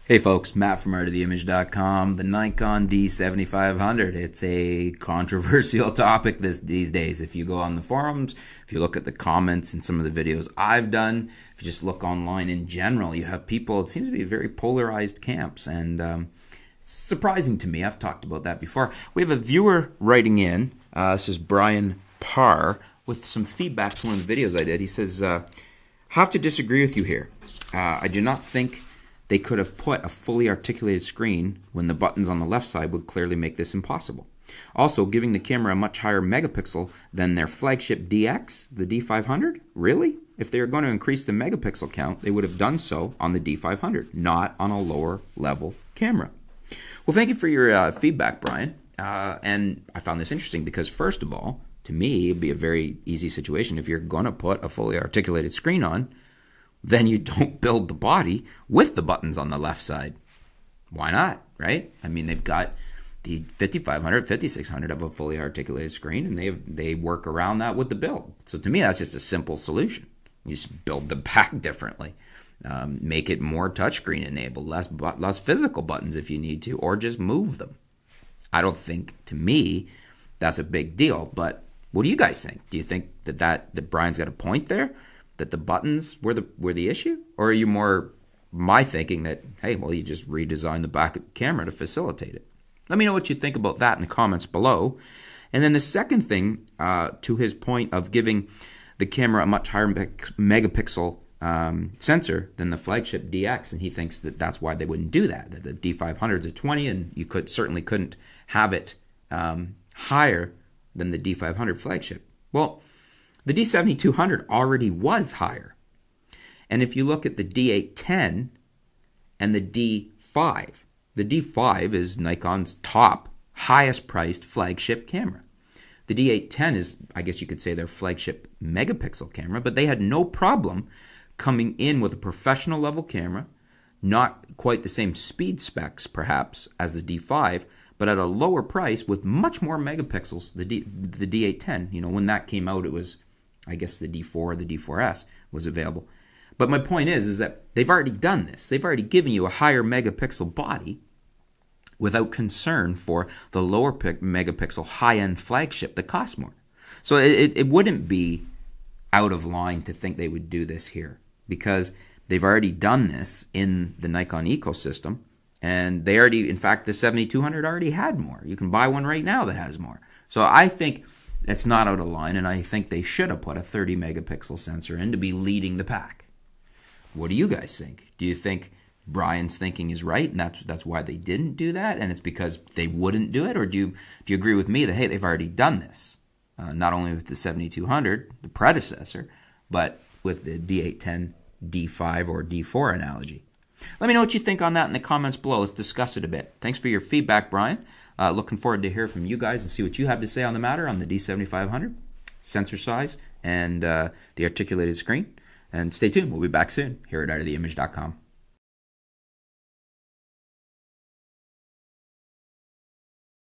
Hey folks, Matt from artoftheimage.com. The Nikon D7500. It's a controversial topic these days. If you go on the forums, if you look at the comments in some of the videos I've done, if you just look online in general, you have people, it seems to be very polarized camps, and it's surprising to me. I've talked about that before. We have a viewer writing in, this is Brian Parr, with some feedback to one of the videos I did. He says, have to disagree with you here. I do not think they could have put a fully articulated screen when the buttons on the left side would clearly make this impossible. Also, giving the camera a much higher megapixel than their flagship DX, the D500? Really? If they were going to increase the megapixel count, they would have done so on the D500, not on a lower level camera. Well, thank you for your feedback, Brian. And I found this interesting because, first of all, to me, it'd be a very easy situation. If you're going to put a fully articulated screen on, then you don't build the body with the buttons on the left side. Why not, right? I mean, they've got the 5500, 5600 have a fully articulated screen, and they work around that with the build. So to me, that's just a simple solution. You just build the back differently. Make it more touchscreen enabled, less physical buttons if you need to, or just move them. I don't think, to me, that's a big deal. But what do you guys think? Do you think that Brian's got a point there? That the buttons were the issue? Or are you more my thinking that, hey, well, you just redesign the back of the camera to facilitate it? Let me know what you think about that in the comments below. And then the second thing, to his point of giving the camera a much higher megapixel sensor than the flagship DX, and he thinks that that's why they wouldn't do that. That the D500 is a 20, and you certainly couldn't have it higher than the D500 flagship. Well, the D7200 already was higher. And if you look at the D810 and the D5 is Nikon's top, highest priced flagship camera. The D810 is, I guess you could say, their flagship megapixel camera, but they had no problem coming in with a professional level camera, not quite the same speed specs perhaps as the D5, but at a lower price with much more megapixels. The D810, you know, when that came out, it was, I guess, the D4 or the D4S was available. But my point is that they've already done this. They've already given you a higher megapixel body without concern for the lower megapixel high-end flagship that costs more. So it wouldn't be out of line to think they would do this here, because they've already done this in the Nikon ecosystem, and they already, in fact, the 7200 already had more. You can buy one right now that has more. So I think it's not out of line, and I think they should have put a 30 megapixel sensor in to be leading the pack. What do you guys think? Do you think Brian's thinking is right, and that's why they didn't do that, and it's because they wouldn't do it? Or do you agree with me that, hey, they've already done this, not only with the 7200, the predecessor, but with the D810, D5, or D4 analogy? Let me know what you think on that in the comments below. Let's discuss it a bit. Thanks for your feedback, Brian. Looking forward to hear from you guys and see what you have to say on the matter on the D7500, sensor size, and the articulated screen. And stay tuned. We'll be back soon here at artoftheimage.com.